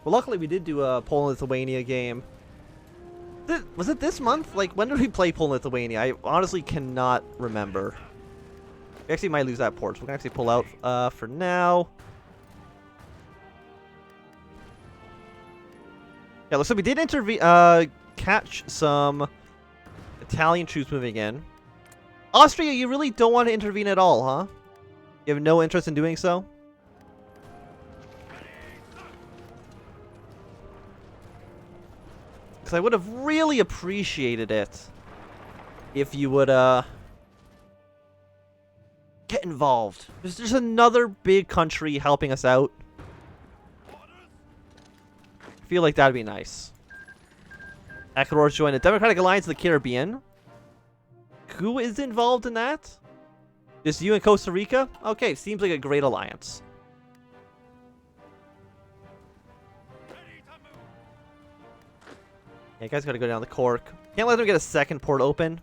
Well, luckily we did do a Poland-Lithuania game. Was it this month? Like, when did we play Poland-Lithuania? I honestly cannot remember. We actually might lose that port, so we're gonna actually pull out for now. Yeah, looks like we did catch some Italian troops moving in. Austria, you really don't want to intervene at all, huh? You have no interest in doing so? Because I would have really appreciated it if you would get involved. There's another big country helping us out. I feel like that'd be nice. Ecuador's joined the Democratic Alliance of the Caribbean. Who is involved in that? Just you and Costa Rica? Okay, seems like a great alliance. Yeah, you guys gotta go down the Cork. Can't let them get a second port open.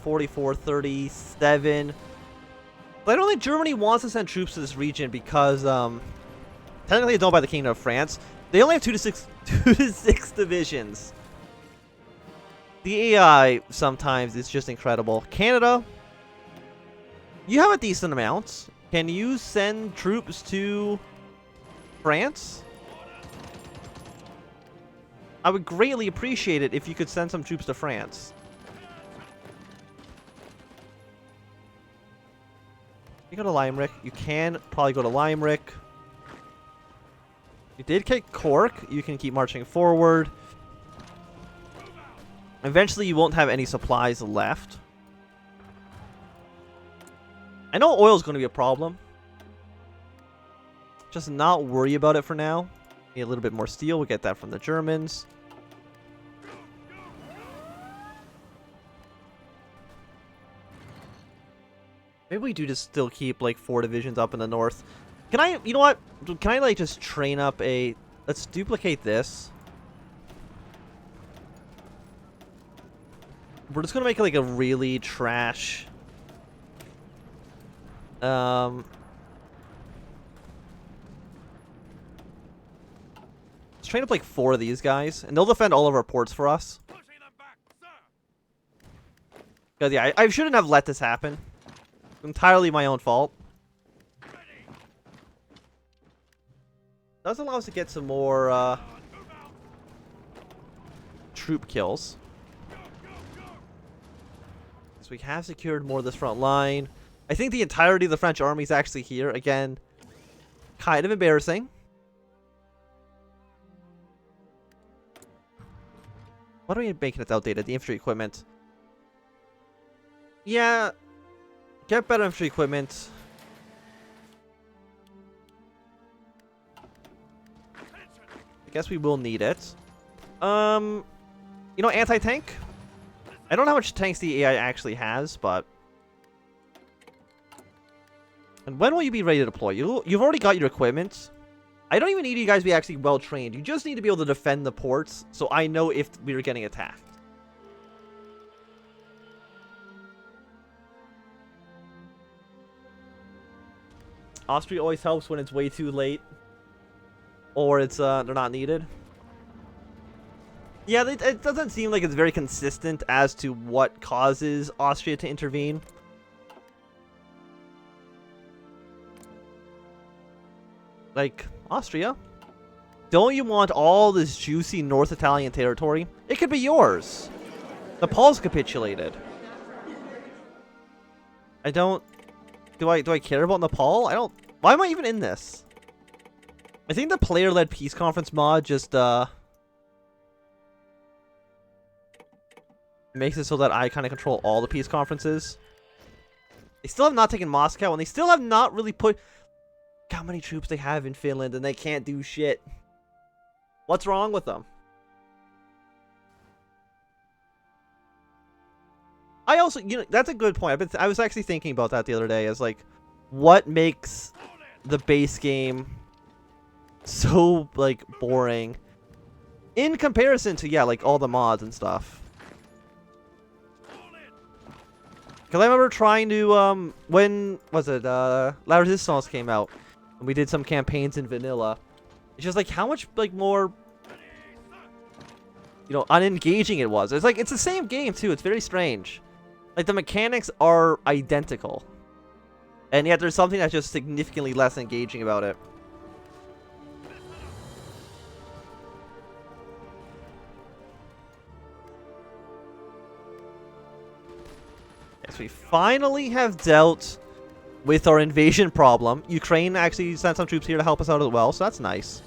44-37. But I don't think Germany wants to send troops to this region because technically it's owned by the Kingdom of France. They only have 2 to 6 divisions. The AI sometimes is just incredible. Canada, you have a decent amount. Can you send troops to France? I would greatly appreciate it if you could send some troops to France. You go to Limerick. You can probably go to Limerick. You did kick Cork. You can keep marching forward. Eventually, you won't have any supplies left. I know oil is going to be a problem. Just not worry about it for now. Need a little bit more steel. We'll get that from the Germans. Maybe we do just still keep like 4 divisions up in the north. Can I, you know what? Can I like just train up a, let's duplicate this. We're just going to make like a really trash. Let's train up like 4 of these guys, and they'll defend all of our ports for us. Because yeah, I shouldn't have let this happen. Entirely my own fault. Does allow us to get some more troop kills. So we have secured more of this front line. I think the entirety of the French army is actually here. Again, kind of embarrassing. What are we making it outdated? The infantry equipment. Yeah. Get better infantry equipment. I guess we will need it. You know, anti-tank? I don't know how much tanks the AI actually has, but... And when will you be ready to deploy? You've already got your equipment. I don't even need you guys to be actually well-trained. You just need to be able to defend the ports, so I know if we are getting attacked. Austria always helps when it's way too late. Or it's, they're not needed. Yeah, it doesn't seem like it's very consistent as to what causes Austria to intervene. Like, Austria? Don't you want all this juicy North Italian territory? It could be yours. Nepal's capitulated. I don't... Do I care about Nepal? I don't... Why am I even in this? I think the player-led peace conference mod just, makes it so that I kind of control all the peace conferences. They still have not taken Moscow, and they still have not really put... Look how many troops they have in Finland, and they can't do shit. What's wrong with them? I also, you know, that's a good point. I was actually thinking about that the other day. Is like, what makes the base game so like boring in comparison to like all the mods and stuff? Because I remember trying to when was it La Resistance came out, And we did some campaigns in vanilla. It's just like how much like more, you know, unengaging it was. It's like it's the same game too. It's very strange. Like the mechanics are identical, and yet there's something that's just significantly less engaging about it. Yes, we finally have dealt with our invasion problem. Ukraine actually sent some troops here to help us out as well, so that's nice.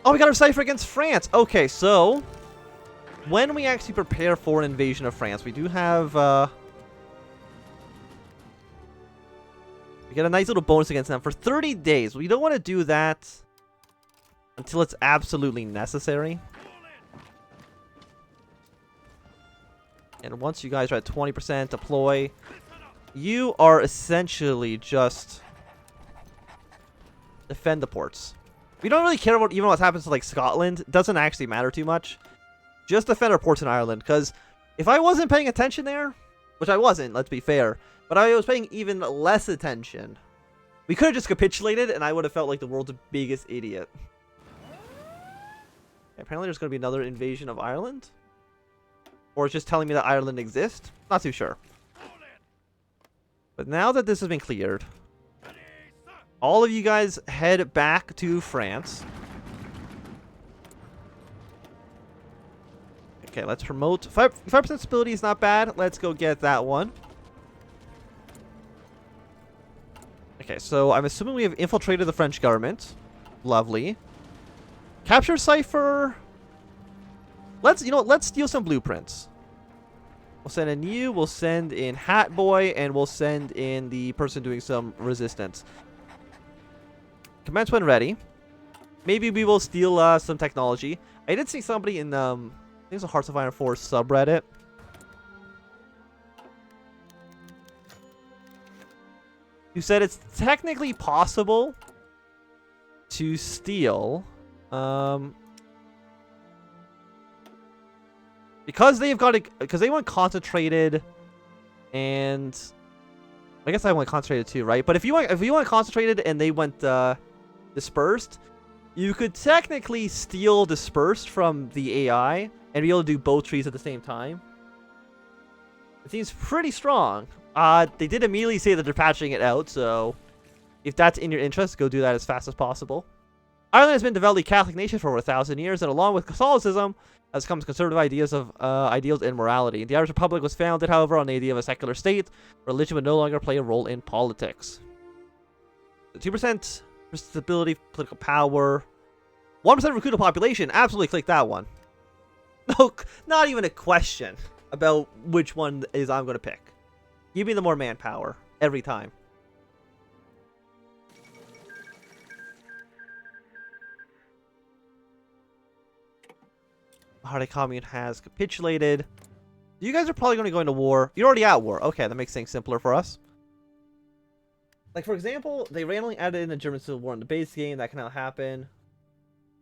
Oh, we got our cipher against France. Okay, so when we actually prepare for an invasion of France, we do have we get a nice little bonus against them for 30 days. We don't want to do that until it's absolutely necessary. And once you guys are at 20% deploy, you are essentially just defend the ports. We don't really care about even what happens to like Scotland. It doesn't actually matter too much. Just defend our ports in Ireland, because if I wasn't paying attention there, which I wasn't, let's be fair, but I was paying even less attention, we could have just capitulated and I would have felt like the world's biggest idiot. Apparently there's going to be another invasion of Ireland. Or it's just telling me that Ireland exists. Not too sure. But now that this has been cleared, all of you guys head back to France. Okay, let's promote. 5% stability is not bad. Let's go get that one. Okay, so I'm assuming we have infiltrated the French government. Lovely. Capture cipher. Let's steal some blueprints. We'll send in you, we'll send in Hat Boy, and we'll send in the person doing some resistance. Commence when ready. Maybe we will steal some technology. I did see somebody in I think it's a Hearts of Iron 4 subreddit. Who said it's technically possible to steal because they've got it, because they want concentrated, and I guess I want concentrated too, right? But if you want concentrated and they went dispersed, you could technically steal dispersed from the AI and be able to do both trees at the same time. It seems pretty strong. They did immediately say that they're patching it out, so if that's in your interest, go do that as fast as possible. Ireland has been a devoutly Catholic nation for over 1,000 years, and along with Catholicism has come conservative ideas and morality. The Irish Republic was founded, however, on the idea of a secular state. Religion would no longer play a role in politics. 2% for stability, political power. 1% recruit population. Absolutely click that one. No, not even a question about which one is I'm going to pick. Give me the more manpower every time. Hardy Commune has capitulated. You guys are probably going to go into war. You're already at war. Okay, that makes things simpler for us. Like, for example, they randomly added in the German Civil War in the base game. That can now happen.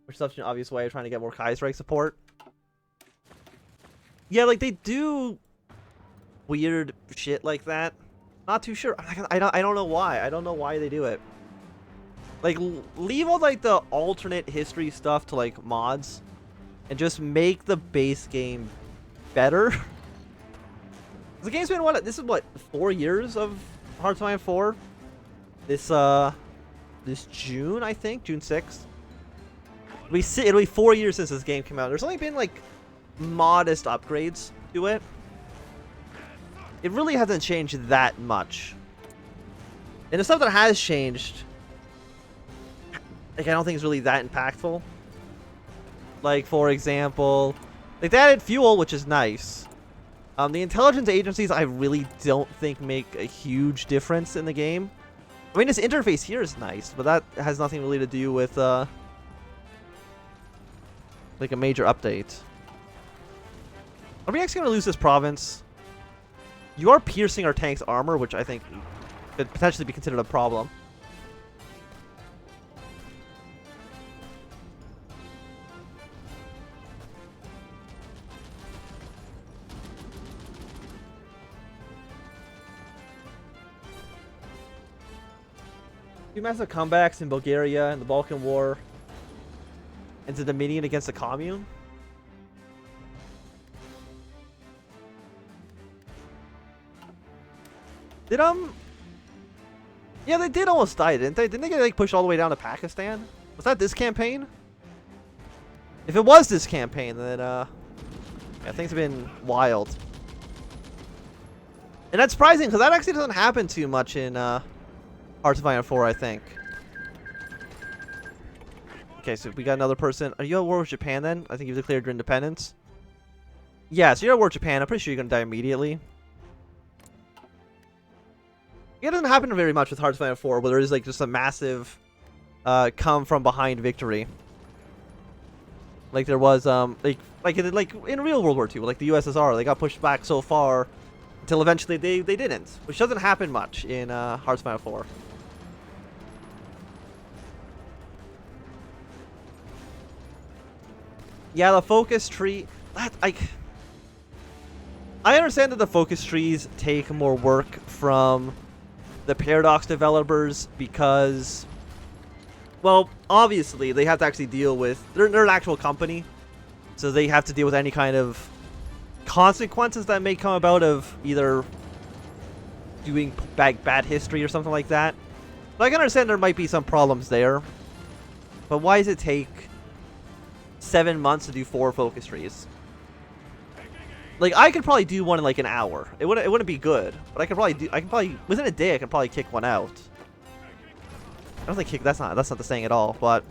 Which is such an obvious way of trying to get more Kaiserreich support. Yeah, like, they do weird shit like that. Not too sure. I don't know why. I don't know why they do it. Like, leave all, like, the alternate history stuff to, like, mods. And just make the base game better. The game's been what? This is what, 4 years of Hearts of Iron 4? This June, I think, June 6th. It'll be 4 years since this game came out. There's only been like modest upgrades to it. It really hasn't changed that much. And the stuff that has changed, like, I don't think it's really that impactful. Like, for example, like, they added fuel, which is nice. The intelligence agencies, I really don't think make a huge difference in the game. I mean, this interface here is nice, but that has nothing really to do with, like, a major update. Are we actually going to lose this province? You are piercing our tank's armor, which I think could potentially be considered a problem. Two massive comebacks in Bulgaria and the Balkan War. And the Dominion against the Commune. Did yeah, they did almost die, didn't they? Didn't they get like pushed all the way down to Pakistan? Was that this campaign? If it was this campaign, then yeah, things have been wild. And that's surprising because that actually doesn't happen too much in Hearts of Iron 4, I think. Okay, so we got another person. Are you at war with Japan then? I think you've declared your independence. Yeah, so you're at war with Japan. I'm pretty sure you're gonna die immediately. It doesn't happen very much with Hearts of Iron 4, where there is like just a massive come from behind victory. Like there was like in real World War II, like the USSR, they got pushed back so far until eventually they didn't, which doesn't happen much in Hearts of Iron 4. Yeah, the focus tree. That I understand that the focus trees take more work from the Paradox developers because, well, obviously they have to actually deal with. They're an actual company, so they have to deal with any kind of consequences that may come about of either doing bad history or something like that. But I can understand there might be some problems there. But why does it take 7 months to do 4 focus trees? Like, I could probably do one in like an hour. It wouldn't be good, but I can probably within a day I can probably kick one out. I don't think kick, that's not the saying at all, but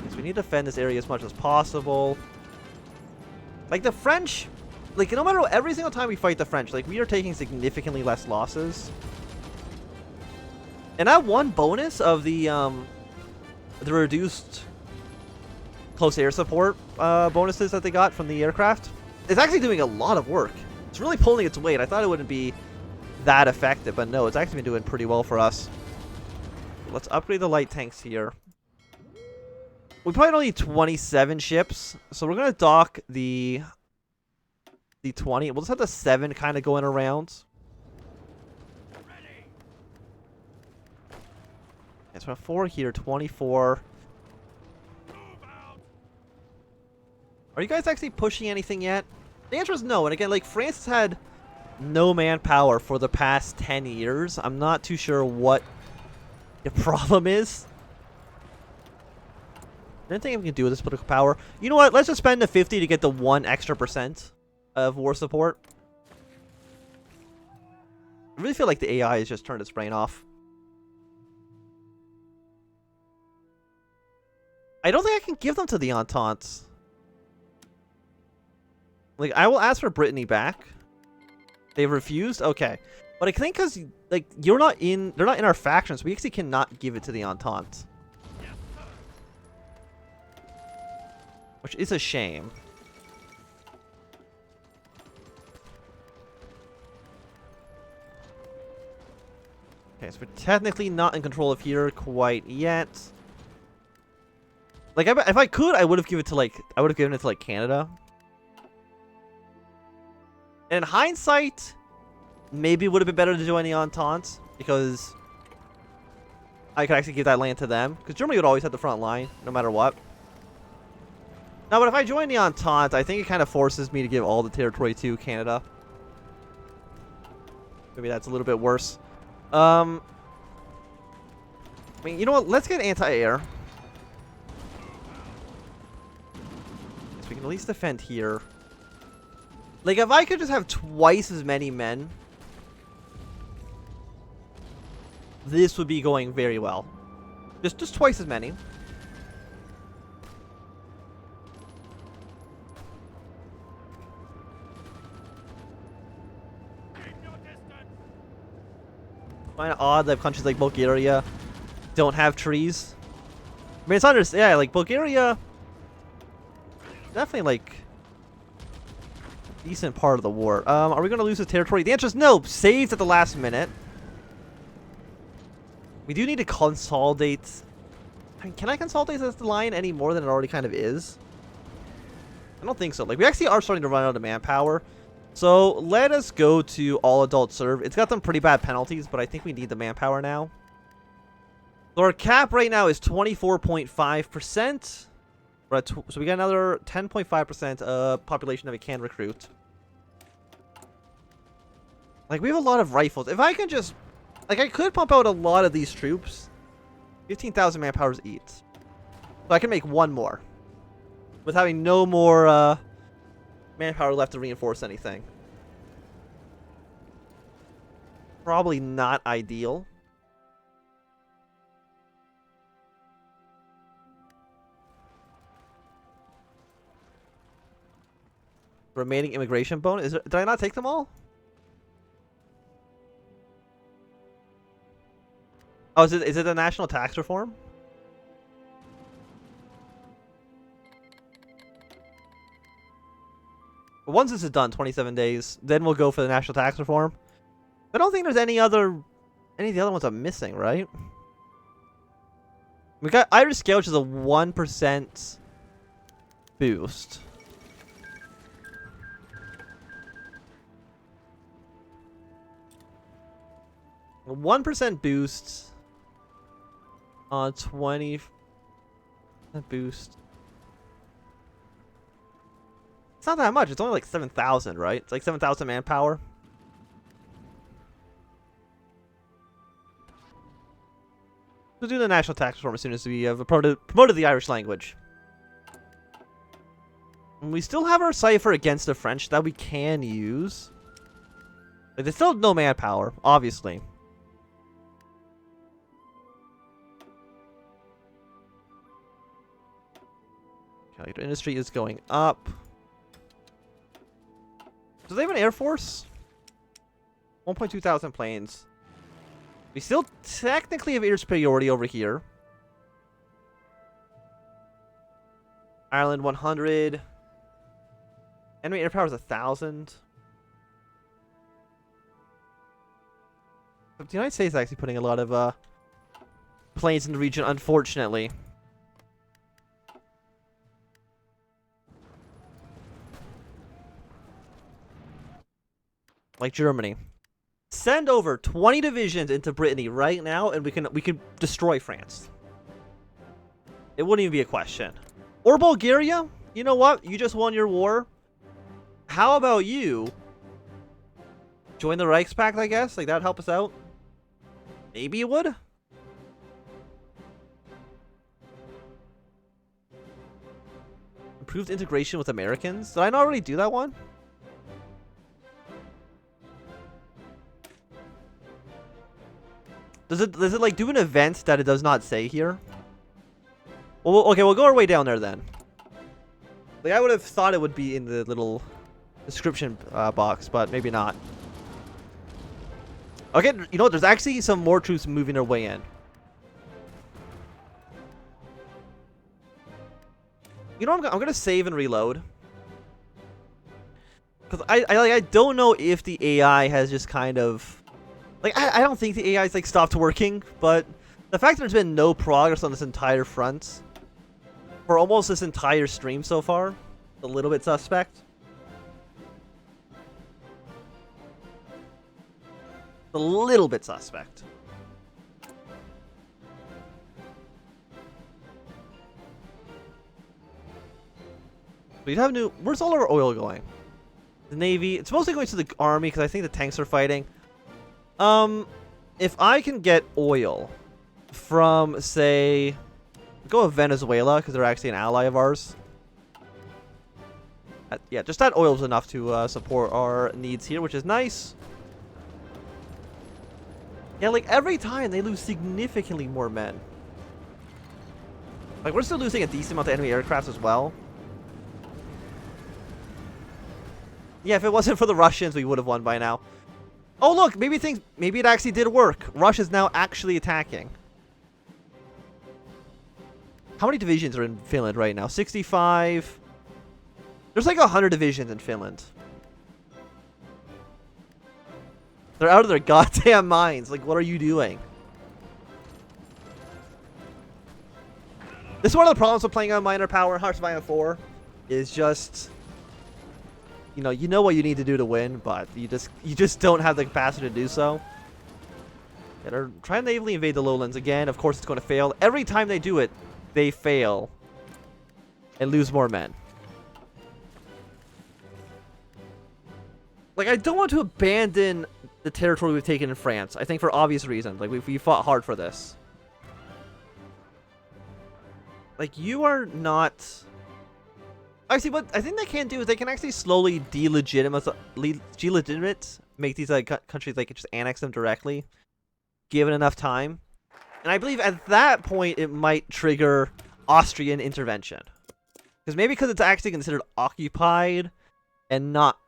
yes, we need to defend this area as much as possible. Like the French, like no matter what, every single time we fight the French, like we are taking significantly less losses. And that one bonus of the reduced close air support bonuses that they got from the aircraft, it's actually doing a lot of work. It's really pulling its weight. I thought it wouldn't be that effective, but no, it's actually been doing pretty well for us. Let's upgrade the light tanks here. We probably don't need 27 ships, so we're gonna dock the 20. We'll just have the 7 kind of going around. Yeah, so we have 4 here, 24. Are you guys actually pushing anything yet? The answer is no. And again, like, France has had no manpower for the past 10 years. I'm not too sure what the problem is. I don't think we can do with this political power. You know what? Let's just spend the 50 to get the 1 extra % of war support. I really feel like the AI has just turned its brain off. I don't think I can give them to the Entente. Like, I will ask for Brittany back. They've refused? Okay. But I think because, like, they're not in our factions, we actually cannot give it to the Entente. Which is a shame. Okay, so we're technically not in control of here quite yet. Like, if I could, I would have given it to, like, Canada. And in hindsight, maybe it would have been better to join the Entente, because I could actually give that land to them. Because Germany would always have the front line, no matter what. No, but if I join the Entente, I think it kind of forces me to give all the territory to Canada. Maybe that's a little bit worse. I mean, you know what? Let's get anti-air. So we can at least defend here. Like, if I could just have twice as many men, this would be going very well. Just twice as many. Kind of odd that countries like Bulgaria don't have trees. I mean, it's yeah, like Bulgaria, definitely like decent part of the war. Are we going to lose the territory? The answer is no. Saved at the last minute. We do need to consolidate. I mean, can I consolidate this line any more than it already kind of is? I don't think so. Like, we actually are starting to run out of manpower. So let us go to all adult serve. It's got some pretty bad penalties, but I think we need the manpower now. So our cap right now is 24.5%. So we got another 10.5% population that we can recruit. Like, we have a lot of rifles. If I can just... Like, I could pump out a lot of these troops. 15,000 manpowers each. So I can make one more. With having no more manpower left to reinforce anything. Probably not ideal. Remaining immigration bonus. Did I not take them all? Oh, is it a national tax reform? But once this is done, 27 days, then we'll go for the national tax reform. I don't think there's any of the other ones I'm missing, right? We got Irish Scale, which is a 1% boost. A 1% boost on 20 boost. It's not that much. It's only like 7,000, right? It's like 7,000 manpower. We'll do the national tax reform as soon as we have promoted the Irish language. And we still have our cipher against the French that we can use. Like, there's still no manpower, obviously. Calculator industry is going up. Do they have an air force? 1.2 thousand planes. We still technically have air superiority over here. Ireland 100. Enemy air power is 1,000. The United States is actually putting a lot of planes in the region, unfortunately. Like Germany. Send over 20 divisions into Brittany right now, and we can destroy France. It wouldn't even be a question. Or Bulgaria. You know what? You just won your war. How about you join the Reichspakt, I guess? Like, that would help us out. Maybe it would. Improved integration with Americans. Did I not already do that one? Does it like do an event that it does not say here? Well, okay, we'll go our way down there then. Like, I would have thought it would be in the little description box, but maybe not. Okay, you know what? There's actually some more troops moving their way in. You know what? I'm gonna save and reload. Because I don't know if the AI has just kind of... Like, I don't think the AI's, like, stopped working, but the fact that there's been no progress on this entire front for almost this entire stream so far is a little bit suspect. A little bit suspect. We have new... Where's all our oil going? The Navy. It's mostly going to the Army because I think the tanks are fighting. If I can get oil from, say, go with Venezuela, because they're actually an ally of ours. Yeah, just that oil is enough to support our needs here, which is nice. Yeah, like, every time they lose significantly more men. Like, we're still losing a decent amount of enemy aircrafts as well. Yeah, if it wasn't for the Russians, we would have won by now. Oh, look, maybe it actually did work. Russia's now actually attacking. How many divisions are in Finland right now? 65. There's like 100 divisions in Finland. They're out of their goddamn minds. Like, what are you doing? This is one of the problems with playing on minor power. Hearts of Iron 4 is just... You know what you need to do to win, but you just don't have the capacity to do so. Yeah, they're trying to naively invade the lowlands again. Of course, it's going to fail. Every time they do it, they fail and lose more men. Like, I don't want to abandon the territory we've taken in France. I think for obvious reasons. Like, we fought hard for this. Like, you are not... Actually, what I think they can do is they can actually slowly delegitimate, make these like countries like just annex them directly, given enough time. And I believe at that point it might trigger Austrian intervention, because it's actually considered occupied and not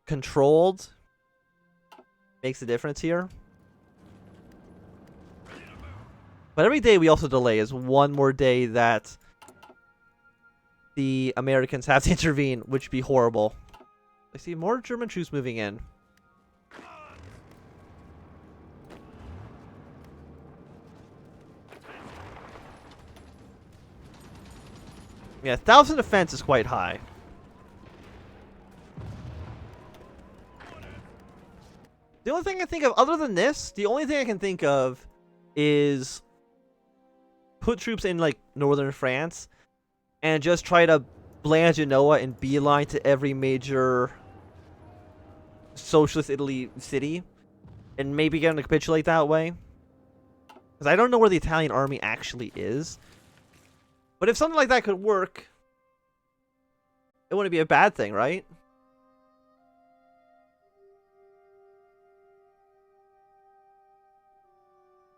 controlled, makes a difference here. But every day we also delay is one more day that the Americans have to intervene, which would be horrible. I see more German troops moving in. Yeah, 1,000 defense is quite high. The only thing I think of, other than this, the only thing I can think of is put troops in, like, northern France and just try to bland Genoa and beeline to every major socialist Italy city and maybe get them to capitulate that way. Because I don't know where the Italian army actually is. But if something like that could work, it wouldn't be a bad thing, right?